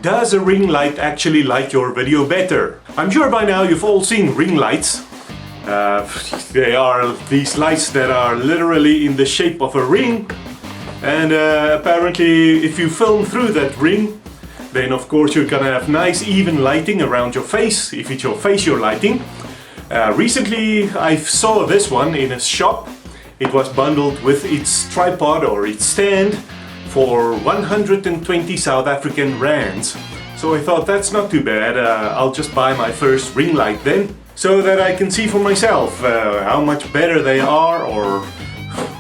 Does a ring light actually light your video better? I'm sure by now you've all seen ring lights. They are these lights that are literally in the shape of a ring, and apparently if you film through that ring, then of course you're gonna have nice even lighting around your face, if it's your face you're lighting. Recently I saw this one in a shop. It was bundled with its tripod or its stand for 120 South African rands. So I thought, that's not too bad, I'll just buy my first ring light then, so that I can see for myself how much better they are, or,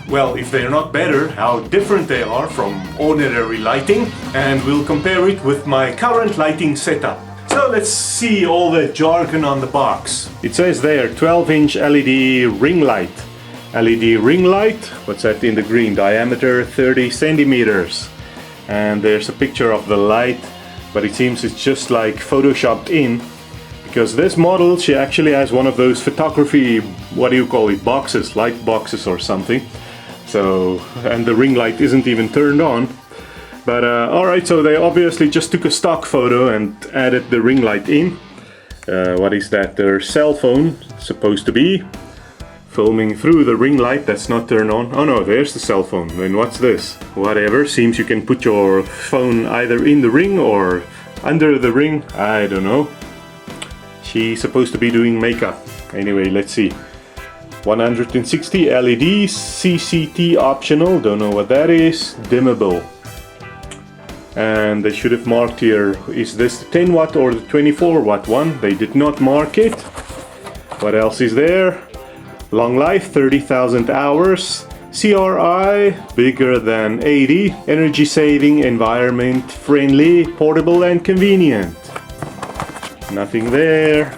well, if they're not better, how different they are from ordinary lighting, and we'll compare it with my current lighting setup. So let's see all the jargon on the box. It says there 12-inch LED ring light. LED ring light, what's that in the green? Diameter 30 centimeters. And there's a picture of the light, but it seems it's just like photoshopped in, because this model, she actually has one of those photography, what do you call it, boxes, light boxes or something. So, and the ring light isn't even turned on. But alright, so they obviously just took a stock photo and added the ring light in. What is that? Their cell phone, supposed to be. Filming through the ring light that's not turned on. Oh no, there's the cell phone. Then what's this? Whatever, seems you can put your phone either in the ring or under the ring. I don't know. She's supposed to be doing makeup. Anyway, let's see. 160 LEDs, CCT optional, don't know what that is. Dimmable. And they should have marked here, is this the 10 watt or the 24 watt one? They did not mark it. What else is there? Long life, 30,000 hours. CRI, bigger than 80. Energy saving, environment friendly, portable and convenient. Nothing there.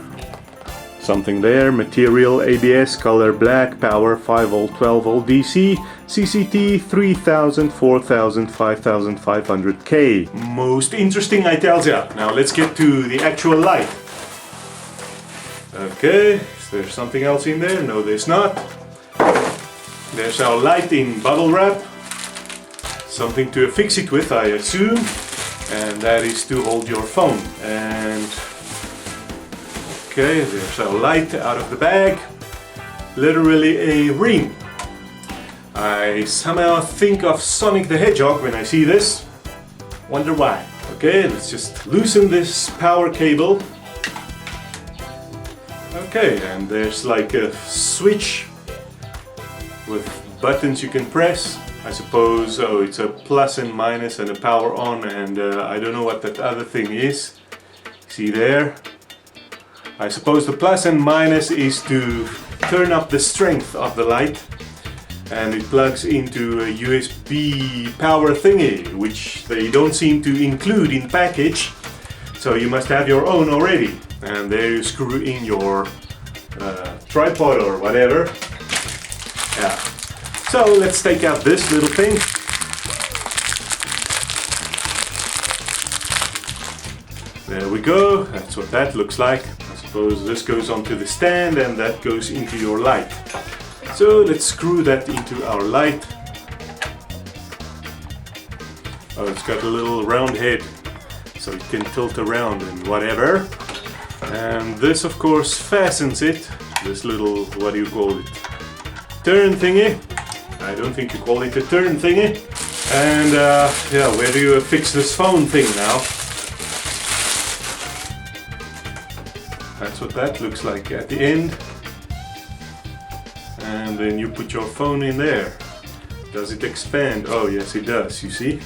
Something there. Material, ABS, color black, power 5 volt, 12 volt DC. CCT 3000, 4000, 5500K. Most interesting, I tells ya. Now let's get to the actual light. Okay. There's something else in there? No, there's not. There's our light in bubble wrap. Something to affix it with, I assume. And that is to hold your phone. And okay, there's our light out of the bag. Literally a ring. I somehow think of Sonic the Hedgehog when I see this. Wonder why. Okay, let's just loosen this power cable. Okay, and there's like a switch with buttons you can press. I suppose, oh, it's a plus and minus and a power on, and I don't know what that other thing is. See there? I suppose the plus and minus is to turn up the strength of the light, and it plugs into a USB power thingy, which they don't seem to include in the package, so you must have your own already. And there you screw in your tripod or whatever. Yeah. So let's take out this little thing. There we go. That's what that looks like. I suppose this goes onto the stand and that goes into your light. So let's screw that into our light. Oh, it's got a little round head, so it can tilt around and whatever. And this of course fastens it, this little, what do you call it, turn thingy. I don't think you call it a turn thingy. And yeah, where do you fix this phone thing now? That's what that looks like at the end. And then you put your phone in there. Does it expand? Oh yes, it does, you see.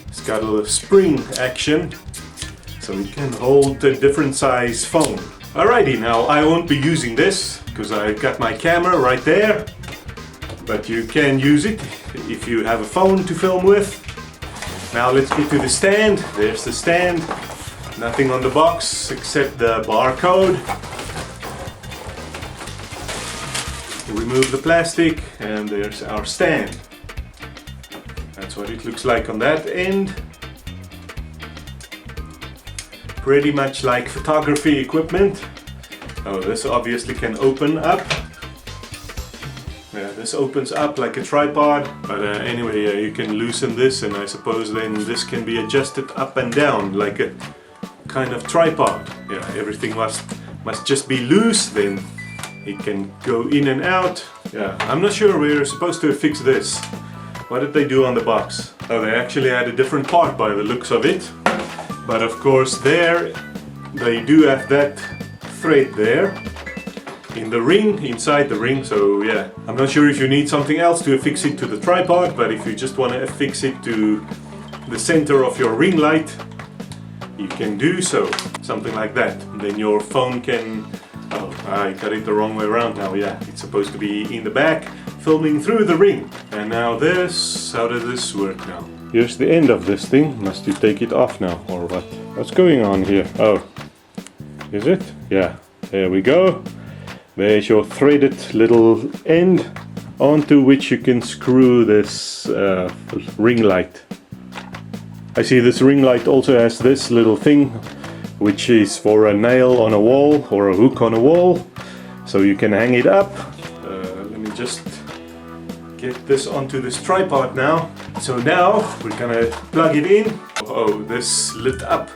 It's got a little spring action, so it can hold a different size phone. Alrighty, now I won't be using this because I've got my camera right there, but you can use it if you have a phone to film with. Now let's get to the stand. There's the stand. Nothing on the box except the barcode. Remove the plastic and there's our stand. That's what it looks like on that end. Pretty much like photography equipment. Oh, this obviously can open up. Yeah, this opens up like a tripod, but anyway, you can loosen this, and I suppose then this can be adjusted up and down like a kind of tripod. Yeah, everything must just be loose, then it can go in and out. Yeah, I'm not sure we're supposed to fix this. What did they do on the box? Oh, they actually had a different part by the looks of it. But of course there, they do have that thread there in the ring, inside the ring, so yeah. I'm not sure if you need something else to affix it to the tripod, but if you just want to affix it to the center of your ring light, you can do so. Something like that. Then your phone can... Oh, I got it the wrong way around now, yeah. It's supposed to be in the back, filming through the ring. And now this, how does this work now? Here's the end of this thing. Must you take it off now, or what? What's going on here? Oh, is it? Yeah, there we go. There's your threaded little end onto which you can screw this ring light. I see this ring light also has this little thing, which is for a nail on a wall or a hook on a wall, so you can hang it up. Let me just get this onto this tripod now. So now we're gonna plug it in. Oh, this lit up.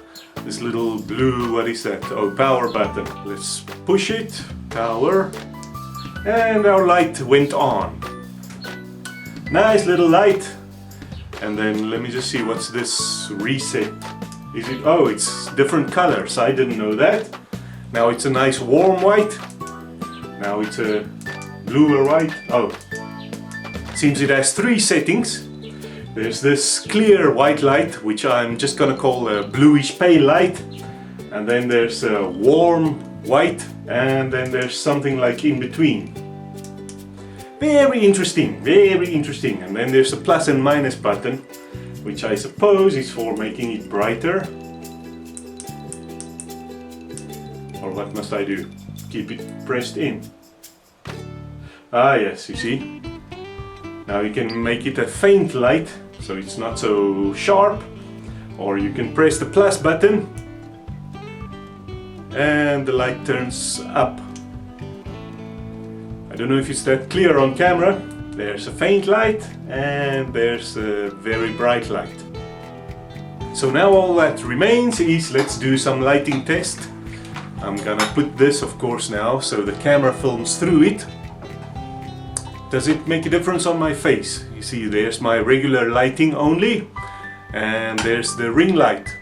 This little blue, what is that? Oh, power button. Let's push it. Power. And our light went on. Nice little light. And then let me just see, what's this reset? Is it? Oh, it's different colors. I didn't know that. Now it's a nice warm white. Now it's a bluer white. Oh, seems it has 3 settings. There's this clear white light, which I'm just gonna call a bluish pale light. And then there's a warm white, and then there's something like in between. Very interesting, very interesting. And then there's a plus and minus button, which I suppose is for making it brighter. Or what must I do? Keep it pressed in. Ah yes, you see. Now you can make it a faint light, so it's not so sharp. Or you can press the plus button and the light turns up. I don't know if it's that clear on camera. There's a faint light and there's a very bright light. So now all that remains is, let's do some lighting test. I'm gonna put this, of course, now so the camera films through it. Does it make a difference on my face? You see, there's my regular lighting only, and there's the ring light.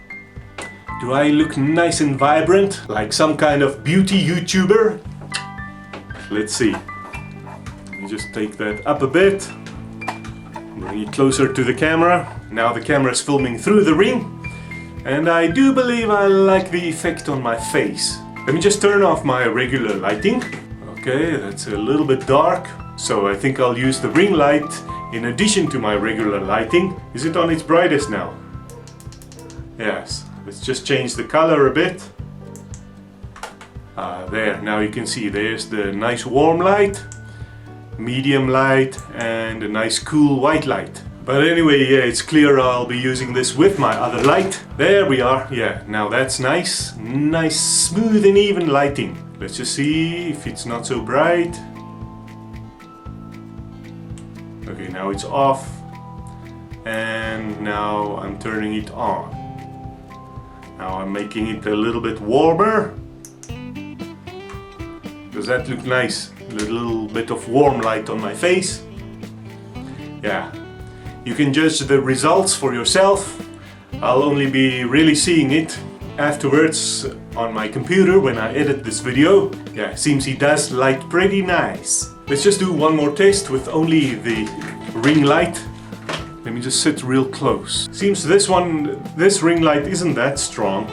Do I look nice and vibrant, like some kind of beauty YouTuber? Let's see. Let me just take that up a bit, bring it closer to the camera. Now the camera is filming through the ring, and I do believe I like the effect on my face. Let me just turn off my regular lighting. Okay, that's a little bit dark. So I think I'll use the ring light in addition to my regular lighting. Is it on its brightest now? Yes. Let's just change the color a bit. There, now you can see there's the nice warm light, medium light, and a nice cool white light. But anyway, yeah, it's clear I'll be using this with my other light. There we are. Yeah, now that's nice. Nice, smooth and even lighting. Let's just see if it's not so bright. Okay, now it's off, and now I'm turning it on. Now I'm making it a little bit warmer. Does that look nice? A little bit of warm light on my face. Yeah, you can judge the results for yourself. I'll only be really seeing it afterwards on my computer when I edit this video. Yeah, seems he does light pretty nice. Let's just do one more test with only the ring light. Let me just sit real close. Seems this ring light isn't that strong.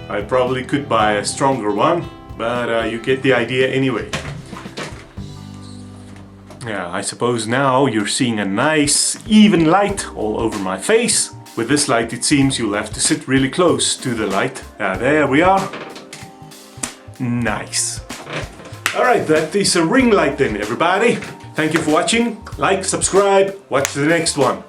I probably could buy a stronger one, but you get the idea anyway. Yeah, I suppose now you're seeing a nice even light all over my face. With this light it seems you'll have to sit really close to the light. There we are. Nice. Alright, that is a ring light then, everybody. Thank you for watching. Like, subscribe, watch the next one.